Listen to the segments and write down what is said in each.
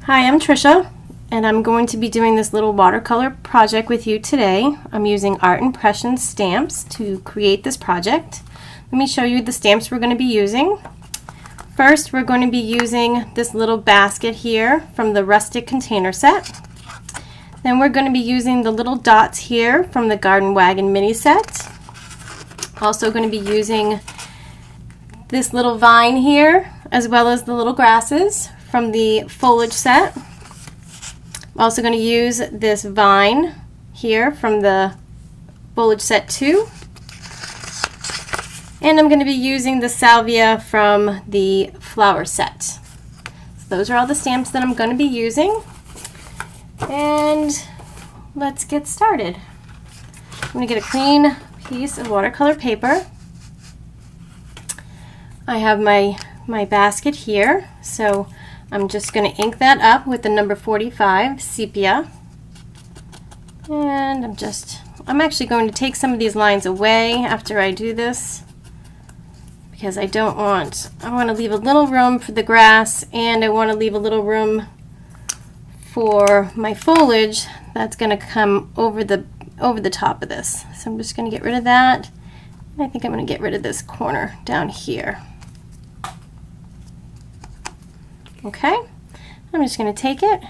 Hi, I'm Trisha, and I'm going to be doing this little watercolor project with you today. I'm using Art Impression stamps to create this project. Let me show you the stamps we're going to be using. First, we're going to be using this little basket here from the Rustic container set. Then we're going to be using the little dots here from the Garden Wagon mini set. Also going to be using this little vine here, as well as the little grasses from the Foliage Set. I'm also going to use this vine here from the Foliage Set 2. And I'm going to be using the salvia from the flower set. So those are all the stamps that I'm going to be using. And let's get started. I'm going to get a clean piece of watercolor paper. I have my basket here, so I'm just going to ink that up with the number 45 Sepia. And I'm actually going to take some of these lines away after I do this, because I want to leave a little room for the grass, and I want to leave a little room for my foliage that's going to come over the top of this. So I'm just going to get rid of that. And I think I'm going to get rid of this corner down here. Okay, I'm just going to take it,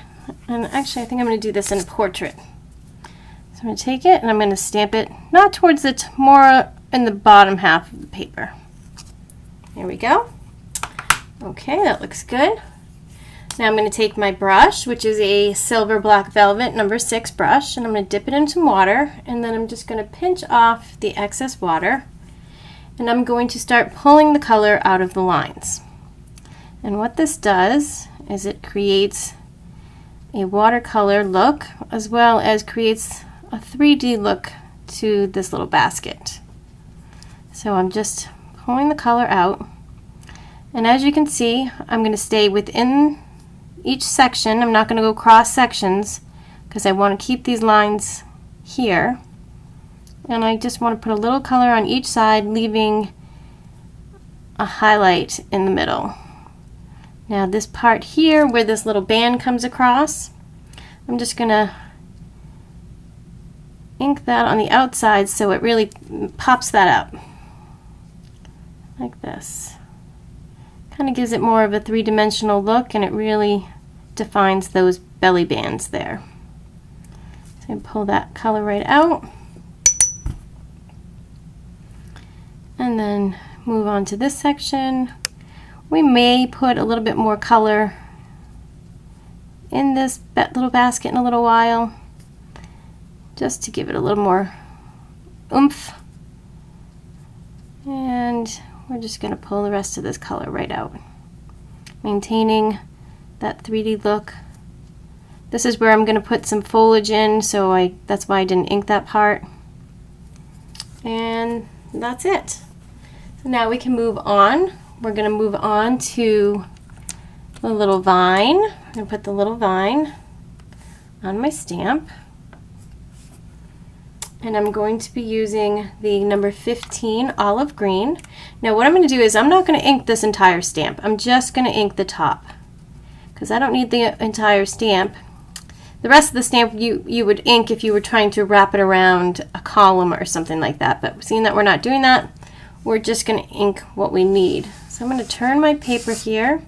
and actually I think I'm going to do this in a portrait. So I'm going to take it and I'm going to stamp it not towards more in the bottom half of the paper. There we go. Okay, that looks good. Now I'm going to take my brush, which is a Silver Black Velvet number 6 brush, and I'm going to dip it in some water, and then I'm just going to pinch off the excess water, and I'm going to start pulling the color out of the lines. And what this does is it creates a watercolor look, as well as creates a 3D look to this little basket. So I'm just pulling the color out, and as you can see, I'm going to stay within each section. I'm not going to go cross sections because I want to keep these lines here, and I just want to put a little color on each side, leaving a highlight in the middle. Now this part here where this little band comes across, I'm just going to ink that on the outside so it really pops that up. Like this. Kind of gives it more of a three-dimensional look, and it really defines those belly bands there. So I pull that color right out. And then move on to this section. We may put a little bit more color in this little basket in a little while, just to give it a little more oomph. And we're just going to pull the rest of this color right out, maintaining that 3D look. This is where I'm going to put some foliage in, so that's why I didn't ink that part. And that's it. So now we can move on. We're going to move on to the little vine. I'm going to put the little vine on my stamp. And I'm going to be using the number 15 olive green. Now what I'm going to do is I'm not going to ink this entire stamp. I'm just going to ink the top, because I don't need the entire stamp. The rest of the stamp you would ink if you were trying to wrap it around a column or something like that. But seeing that we're not doing that, we're just going to ink what we need. So I'm going to turn my paper here,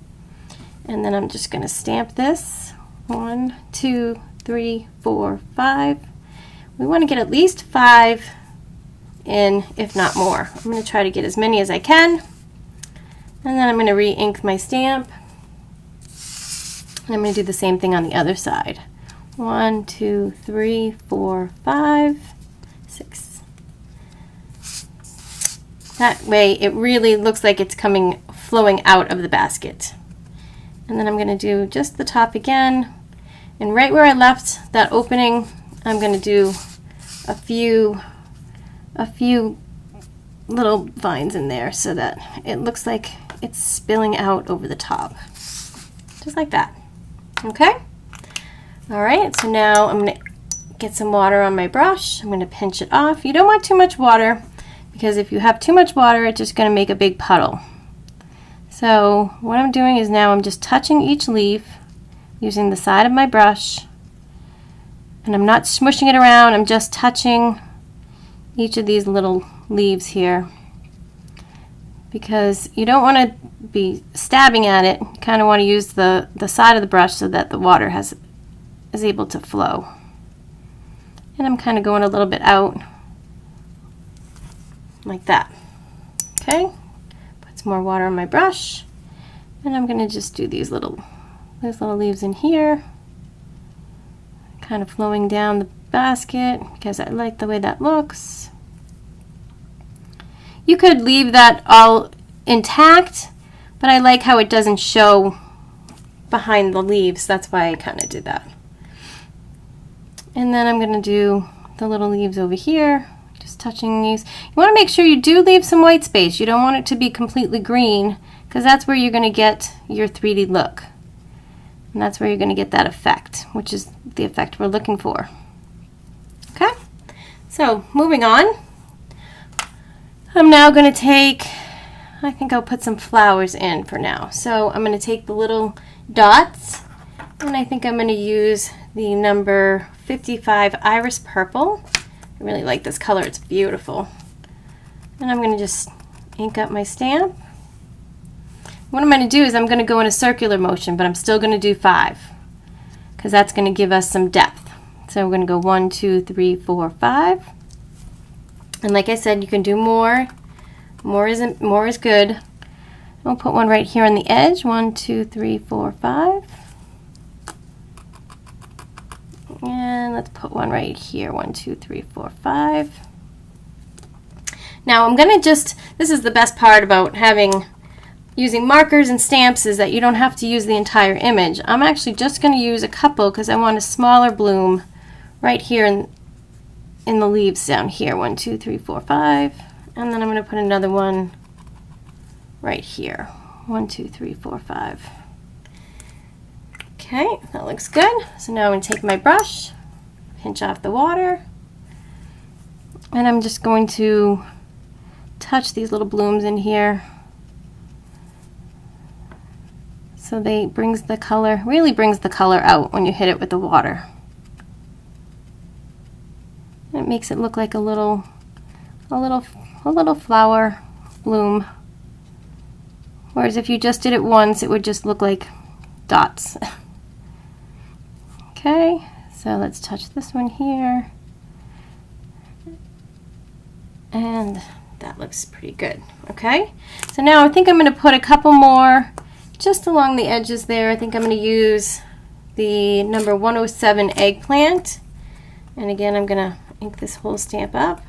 and then I'm just going to stamp this. 1, 2, 3, 4, 5. We want to get at least 5 in, if not more. I'm going to try to get as many as I can, and then I'm going to re-ink my stamp, and I'm going to do the same thing on the other side. 1, 2, 3, 4, 5, 6. That way it really looks like it's flowing out of the basket. And then I'm going to do just the top again, and right where I left that opening, I'm going to do a few little vines in there so that it looks like it's spilling out over the top, just like that. Okay? Alright, so now I'm going to get some water on my brush. I'm going to pinch it off. You don't want too much water, because if you have too much water, it's just going to make a big puddle. So what I'm doing is now I'm just touching each leaf. using the side of my brush, and I'm not smushing it around, I'm just touching each of these little leaves here, because you don't want to be stabbing at it. You kind of want to use the side of the brush so that the water is able to flow. And I'm kind of going a little bit out like that. Okay, put some more water on my brush, and I'm going to just do these little leaves in here, kind of flowing down the basket because I like the way that looks. You could leave that all intact, but I like how it doesn't show behind the leaves. That's why I kind of did that. And then I'm going to do the little leaves over here, just touching these. You want to make sure you do leave some white space. You don't want it to be completely green, because that's where you're going to get your 3D look. And that's where you're going to get that effect, which is the effect we're looking for. Okay, so moving on. I'm now going to take, I think I'll put some flowers in for now. So I'm going to take the little dots, and I think I'm going to use the number 55 Iris Purple. I really like this color, it's beautiful. And I'm going to just ink up my stamp. What I'm going to do is I'm going to go in a circular motion, but I'm still going to do 5, because that's going to give us some depth. So we're going to go 1, 2, 3, 4, 5. And like I said, you can do more. More is good. We'll put one right here on the edge. 1, 2, 3, 4, 5. And let's put one right here. 1, 2, 3, 4, 5. Now I'm going to just, this is the best part about using markers and stamps, is that you don't have to use the entire image. I'm actually just going to use a couple because I want a smaller bloom right here in the leaves down here. 1, 2, 3, 4, 5. And then I'm going to put another one right here. 1, 2, 3, 4, 5. Okay, that looks good. So now I'm going to take my brush, pinch off the water, and I'm just going to touch these little blooms in here. So they really brings the color out when you hit it with the water. It makes it look like a little flower bloom. Whereas if you just did it once, it would just look like dots. Okay, so let's touch this one here. And that looks pretty good. Okay, so now I think I'm going to put a couple more just along the edges there. I think I'm going to use the number 107 Eggplant. And again, I'm going to ink this whole stamp up.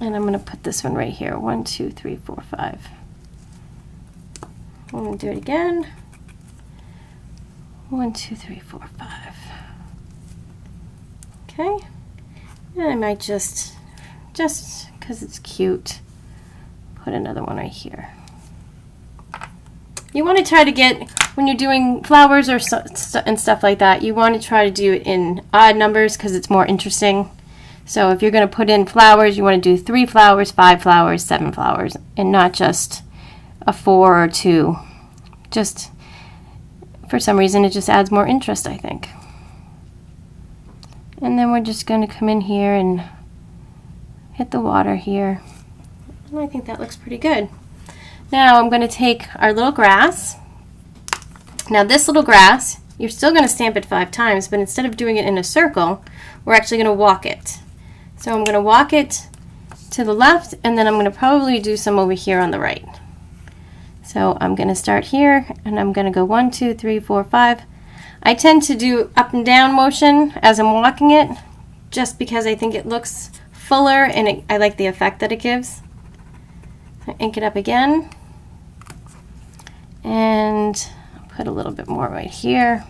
And I'm going to put this one right here. 1, 2, 3, 4, 5. I'm going to do it again. 1, 2, 3, 4, 5. Okay. And I might just because it's cute, put another one right here. You want to try to get, when you're doing flowers or and stuff like that, you want to try to do it in odd numbers because it's more interesting. So if you're going to put in flowers, you want to do 3 flowers, 5 flowers, 7 flowers, and not just a 4 or 2. Just, for some reason, it just adds more interest, I think. And then we're just going to come in here and hit the water here. And I think that looks pretty good. Now I'm going to take our little grass. Now this little grass, you're still going to stamp it 5 times, but instead of doing it in a circle, we're actually going to walk it. So I'm going to walk it to the left, and then I'm going to probably do some over here on the right. So I'm going to start here, and I'm going to go 1, 2, 3, 4, 5. I tend to do up and down motion as I'm walking it, just because I think it looks fuller, and I like the effect that it gives. So ink it up again, and put a little bit more right here.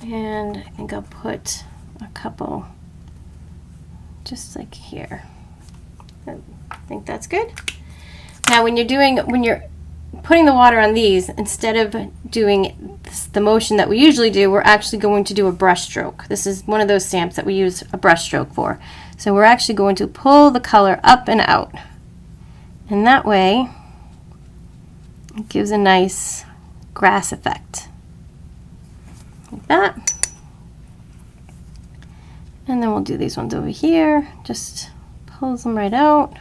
And I think I'll put a couple just like here. I think that's good. Now when you're putting the water on these, instead of doing the motion that we usually do, we're actually going to do a brush stroke. This is one of those stamps that we use a brush stroke for. So we're actually going to pull the color up and out. And that way, It gives a nice grass effect, like that. And then we'll do these ones over here. Just pulls them right out.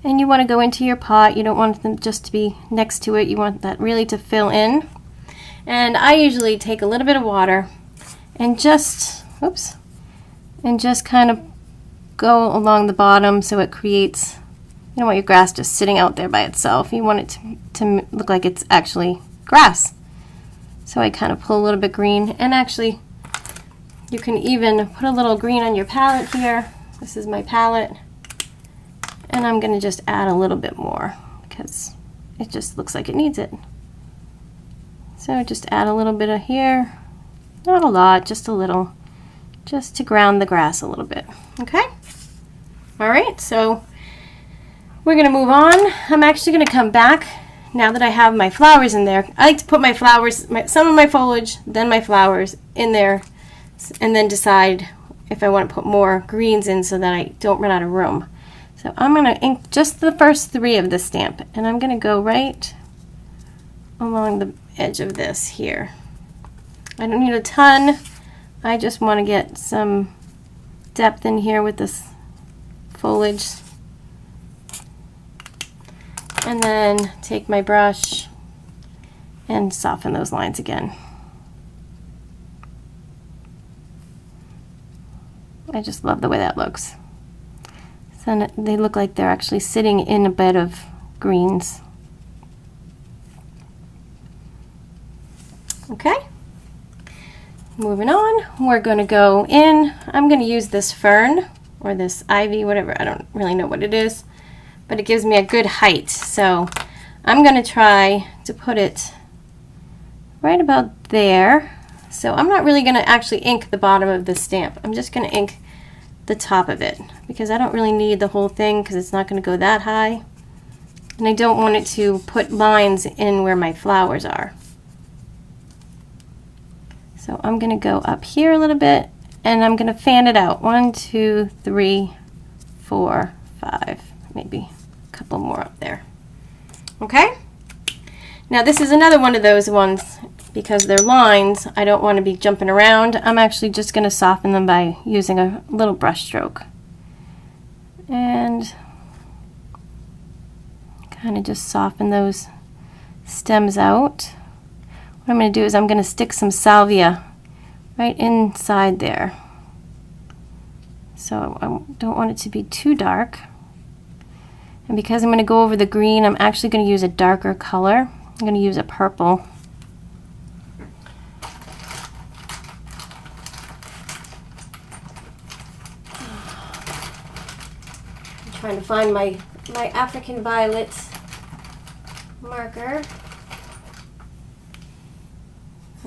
And you want to go into your pot. You don't want them just to be next to it. You want that really to fill in. And I usually take a little bit of water and just, oops, and just kind of go along the bottom so it creates, you don't want your grass just sitting out there by itself. You want it to look like it's actually grass. So I kind of pull a little bit green, and actually you can even put a little green on your palette here. This is my palette. And I'm going to just add a little bit more because it just looks like it needs it. So just add a little bit of here, not a lot, just a little, just to ground the grass a little bit. Okay? All right, so we're going to move on. I'm actually going to come back now that I have my flowers in there. I like to put my flowers, some of my foliage, then my flowers in there, and then decide if I want to put more greens in so that I don't run out of room. So I'm going to ink just the first 3 of the stamp, and I'm going to go right along the edge of this here. I don't need a ton. I just want to get some depth in here with this foliage. And then take my brush and soften those lines again. I just love the way that looks. So they look like they're actually sitting in a bed of greens. Okay, moving on, we're going to go in. I'm going to use this fern or this ivy, whatever, I don't really know what it is, but it gives me a good height. So I'm going to try to put it right about there. So I'm not really going to actually ink the bottom of the stamp. I'm just going to ink the top of it because I don't really need the whole thing because it's not going to go that high. And I don't want it to put lines in where my flowers are. So I'm going to go up here a little bit and I'm going to fan it out. 1, 2, 3, 4, 5, maybe a couple more up there. Okay? Now this is another one of those ones, because they're lines, I don't want to be jumping around. I'm actually just going to soften them by using a little brush stroke. And kind of just soften those stems out. What I'm going to do is I'm going to stick some salvia right inside there. So I don't want it to be too dark. And because I'm going to go over the green, I'm actually going to use a darker color. I'm going to use a purple. I'm trying to find my African violet marker.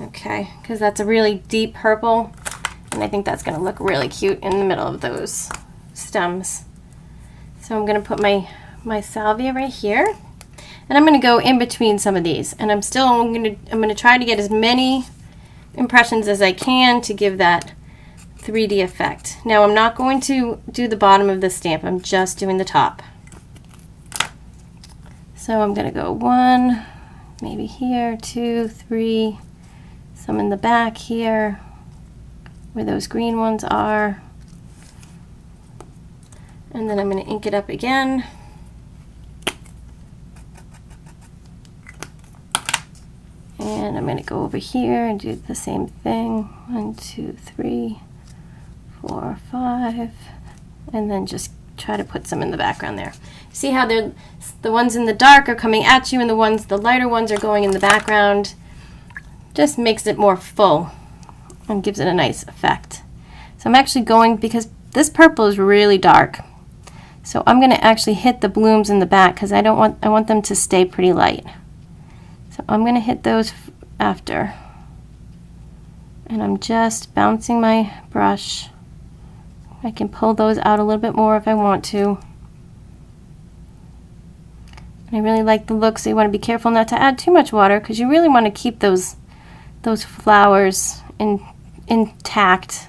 Okay, because that's a really deep purple, and I think that's going to look really cute in the middle of those stems. So I'm going to put my salvia right here, and I'm going to go in between some of these, and I'm going to try to get as many impressions as I can to give that 3D effect. Now I'm not going to do the bottom of the stamp, I'm just doing the top. So I'm going to go 1, maybe here, 2, 3, some in the back here where those green ones are, and then I'm going to ink it up again. And I'm going to go over here and do the same thing. 1, 2, 3, 4, 5, and then just try to put some in the background there. See how the ones in the dark are coming at you and the lighter ones are going in the background. Just makes it more full and gives it a nice effect. So I'm actually going, because this purple is really dark, so I'm going to actually hit the blooms in the back because I want them to stay pretty light. So I'm going to hit those after, and I'm just bouncing my brush. I can pull those out a little bit more if I want to. And I really like the look, so you want to be careful not to add too much water because you really want to keep those flowers intact.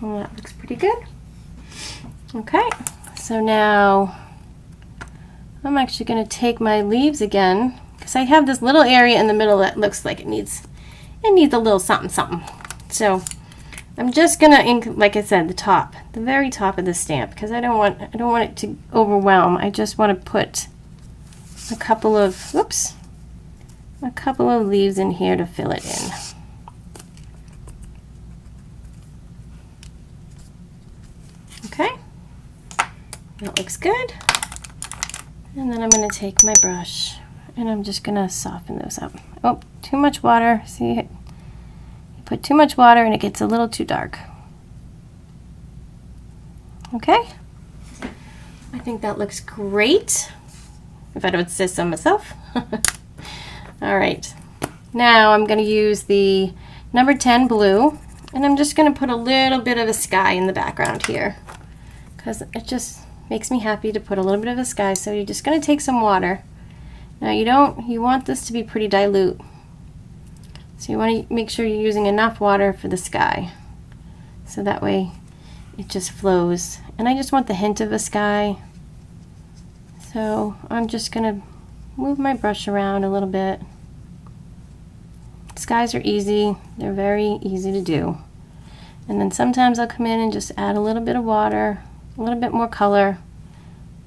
Well, that looks pretty good. Okay, so now I'm actually going to take my leaves again, because I have this little area in the middle that looks like it needs a little something something. So I'm just gonna ink, like I said, the very top of the stamp, because I don't want it to overwhelm. I just want to put a couple of leaves in here to fill it in. Okay, that looks good. And then I'm going to take my brush and I'm just going to soften those up. Oh, too much water. See, you put too much water and it gets a little too dark. Okay, I think that looks great, if I don't say so myself. All right, now I'm going to use the number 10 blue, and I'm just going to put a little bit of a sky in the background here, because it just makes me happy to put a little bit of a sky. So you're just going to take some water. Now you want this to be pretty dilute, so you want to make sure you're using enough water for the sky, so that way it just flows. And I just want the hint of a sky, so I'm just going to move my brush around a little bit. Skies are easy, they're very easy to do. And then sometimes I'll come in and just add a little bit of water, a little bit more color,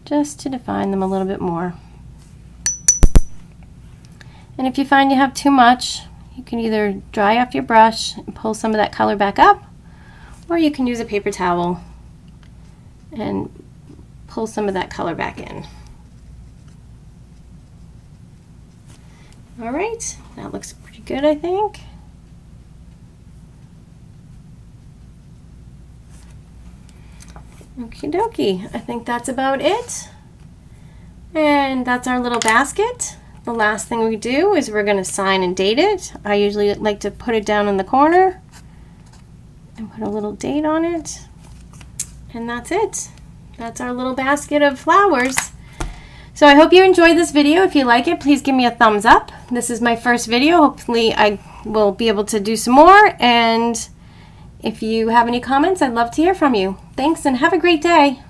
just to define them a little bit more. And if you find you have too much, you can either dry off your brush and pull some of that color back up, or you can use a paper towel and pull some of that color back in. All right, that looks pretty good, I think. Okie dokie, I think that's about it. And that's our little basket. The last thing we do is we're going to sign and date it. I usually like to put it down in the corner and put a little date on it. And that's it. That's our little basket of flowers. So I hope you enjoyed this video. If you like it, please give me a thumbs up. This is my first video. Hopefully I will be able to do some more. And if you have any comments, I'd love to hear from you. Thanks and have a great day.